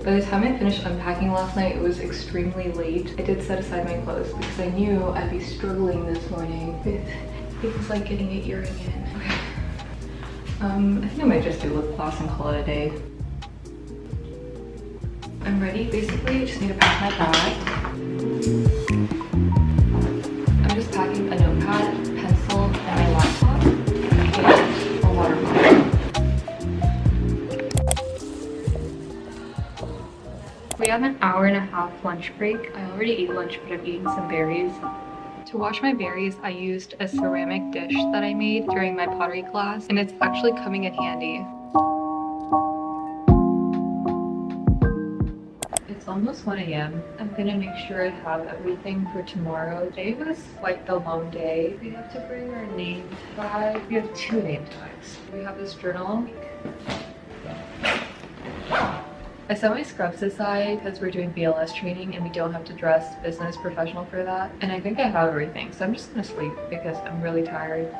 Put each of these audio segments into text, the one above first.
By the time I finished unpacking last night, it was extremely late. I did set aside my clothes because I knew I'd be struggling this morning with things like getting an earring in. Okay. I think I might just do lip gloss and call it a day. I'm ready, basically. I just need to pack my bag. I'm just packing a notepad, pencil, and my laptop, and a water bottle. We have an hour-and-a-half lunch break. I already ate lunch, but I've eaten some berries. To wash my berries, I used a ceramic dish that I made during my pottery class, and it's actually coming in handy. It's almost 1 a.m. I'm gonna make sure I have everything for tomorrow. Today was quite the long day. We have to bring our name tag. We have 2 name tags. We have this journal. I set my scrubs aside because we're doing BLS training and we don't have to dress business professional for that. And I think I have everything, so I'm just gonna sleep because I'm really tired.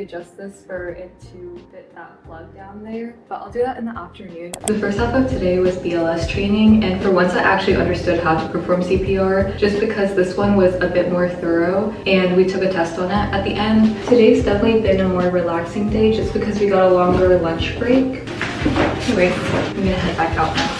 Adjust this for it to fit that plug down there, but I'll do that in the afternoon. The first half of today was BLS training, and for once I actually understood how to perform CPR just because this one was a bit more thorough and we took a test on it at the end. Today's definitely been a more relaxing day just because we got a longer lunch break. Anyways, I'm gonna head back out now.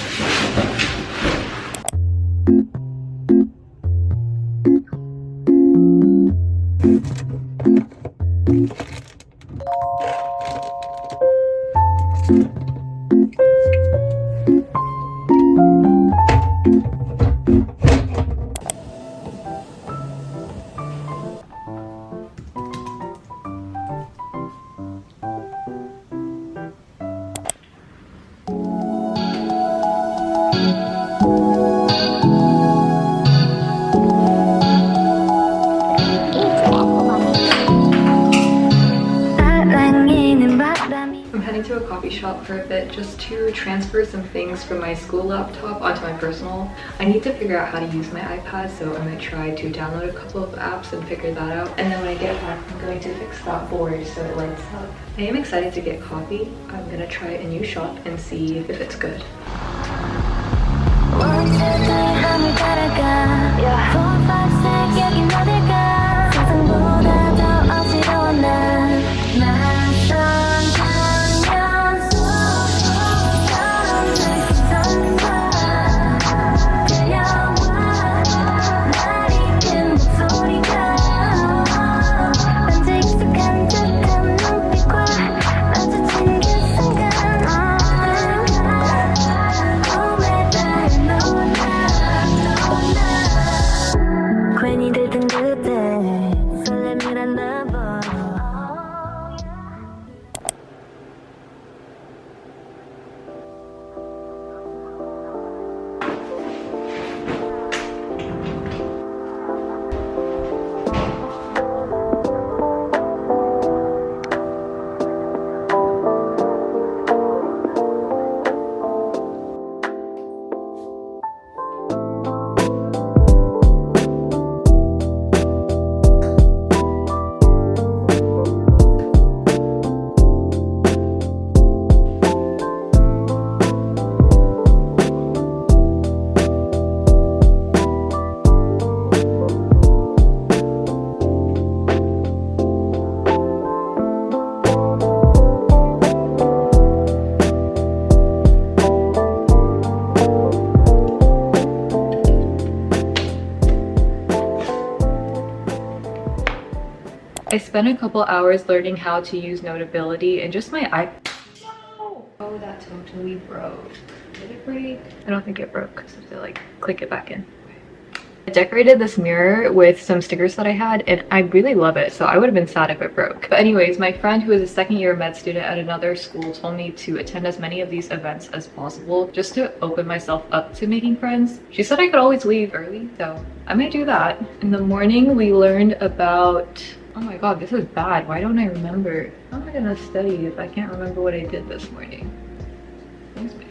To a coffee shop for a bit just to transfer some things from my school laptop onto my personal. I need to figure out how to use my iPad, so I might try to download a couple of apps and figure that out. And then when I get back, I'm going to fix that board so it lights up. I am excited to get coffee. I'm gonna try a new shop and see if it's good. I spent a couple hours learning how to use Notability and just my iPad. Oh, that totally broke. Did it break? I don't think it broke. So I have to like click it back in. I decorated this mirror with some stickers that I had and I really love it, so I would have been sad if it broke. But anyways, my friend who is a second-year med student at another school told me to attend as many of these events as possible just to open myself up to making friends. She said I could always leave early, so I might do that. In the morning we learned about... Oh my god, this is bad. Why don't I remember? How am I gonna study if I can't remember what I did this morning? Where's my phone?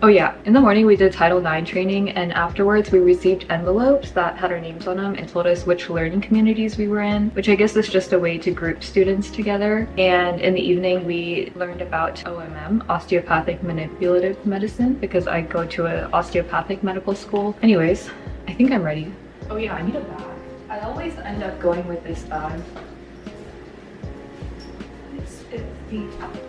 Oh yeah, in the morning we did Title IX training and afterwards we received envelopes that had our names on them and told us which learning communities we were in, which I guess is just a way to group students together. And in the evening we learned about OMM, osteopathic manipulative medicine, because I go to an osteopathic medical school. Anyways, I think I'm ready. Oh yeah, I need a bag. I always end up going with this bag. This is the outfit.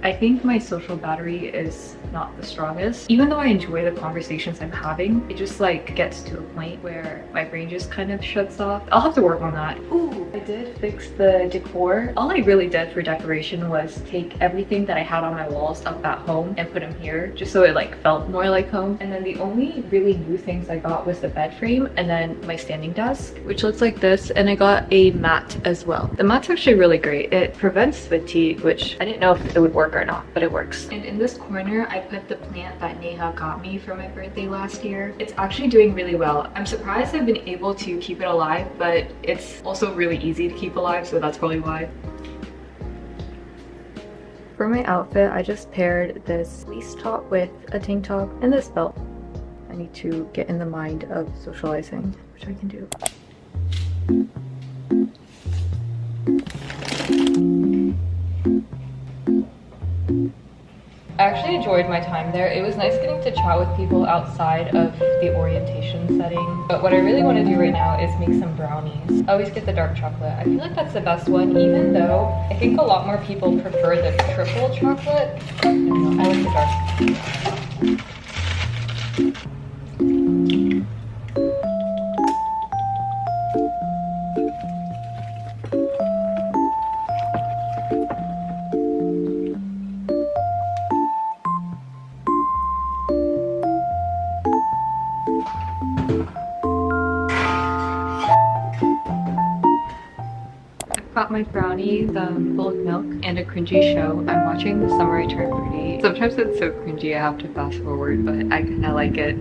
I think my social battery is not the strongest. Even though I enjoy the conversations I'm having, it just like gets to a point where my brain just kind of shuts off. I'll have to work on that. Ooh, I did fix the decor. All I really did for decoration was take everything that I had on my walls up at home and put them here just so it like felt more like home. And then the only really new things I got was the bed frame and then my standing desk, which looks like this, and I got a mat as well. The mat's actually really great. It prevents fatigue, which I didn't know if it would work or not, but it works. And in this corner I put the plant that Neha got me for my birthday last year. It's actually doing really well. I'm surprised I've been able to keep it alive, but it's also really easy to keep alive, so that's probably why. For my outfit, I just paired this fleece top with a tank top and this belt. I need to get in the mind of socializing, which I can do. I actually enjoyed my time there. It was nice getting to chat with people outside of the orientation setting. But what I really want to do right now is make some brownies. I always get the dark chocolate. I feel like that's the best one, even though I think a lot more people prefer the triple chocolate. I don't know, I like the dark. Got my brownies full of milk and a cringy show. I'm watching The Summer I Turned Pretty. Sometimes it's so cringy I have to fast forward, but I kinda like it.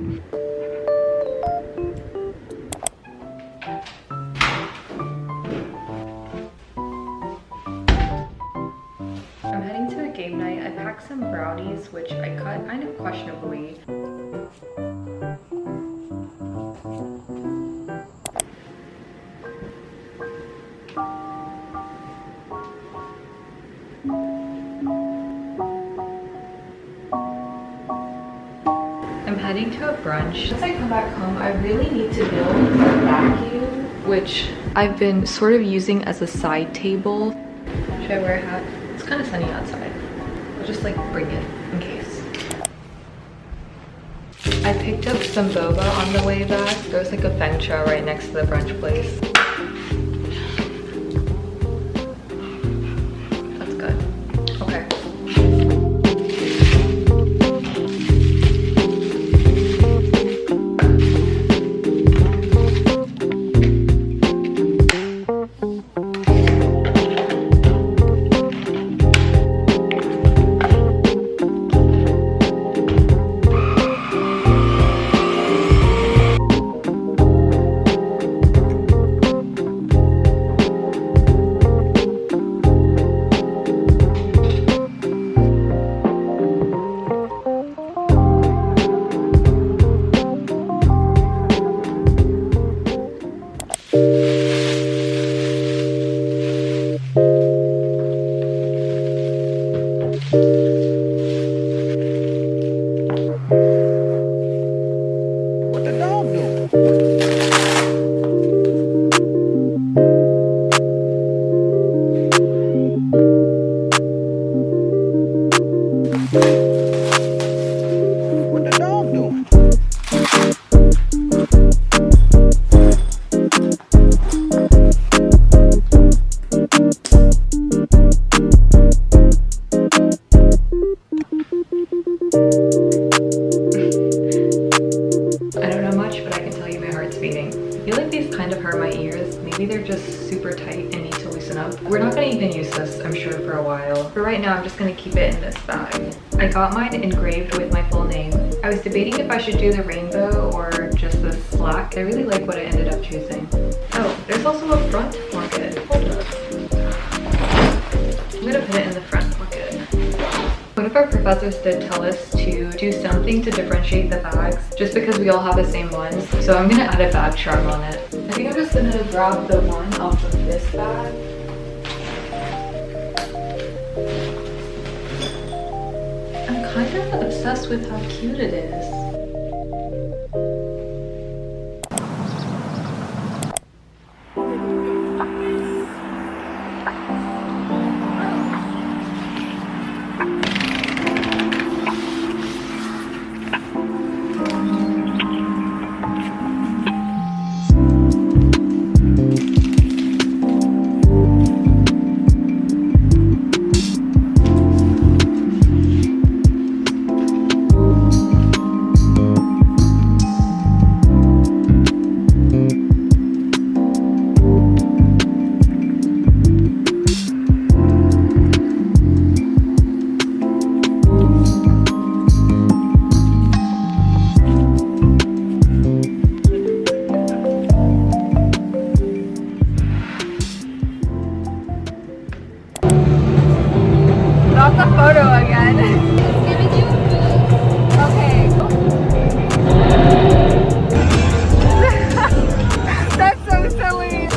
I'm heading to a game night. I packed some brownies, which I cut kind of questionably. I'm heading to a brunch. Once I come back home, I really need to build a vacuum, which I've been sort of using as a side table. Should I wear a hat? It's kind of sunny outside. I'll just like bring it in case. I picked up some boba on the way back. There was like a feng cha right next to the brunch place. That's good. Okay. maybe they're just super tight and need to loosen up. We're not gonna even use this, I'm sure, for a while. For right now, I'm just gonna keep it in this bag. I got mine engraved with my full name. I was debating if I should do the rainbow or just this black. I really like what I ended up choosing. Oh, there's also a front pocket. Hold up. I'm gonna put it in the front pocket. One of our professors did tell us to do something to differentiate the bags, just because we all have the same ones. So I'm gonna add a bag charm on it. I think I'm just gonna grab the one off of this bag. I'm kind of obsessed with how cute it is. Not the photo again. Okay. That's so silly.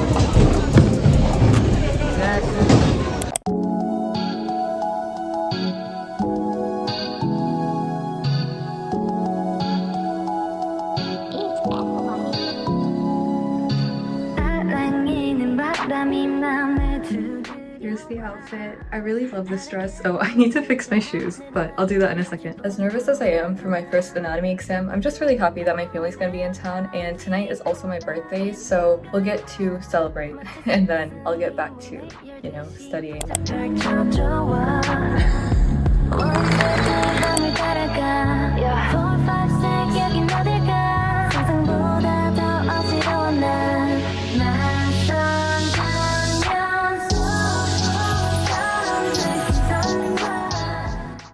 Here's the outfit. I really love this dress. Oh, I need to fix my shoes, but I'll do that in a second. As nervous as I am for my first anatomy exam, I'm just really happy that my family's gonna be in town, and tonight is also my birthday, so we'll get to celebrate and then I'll get back to, you know, studying.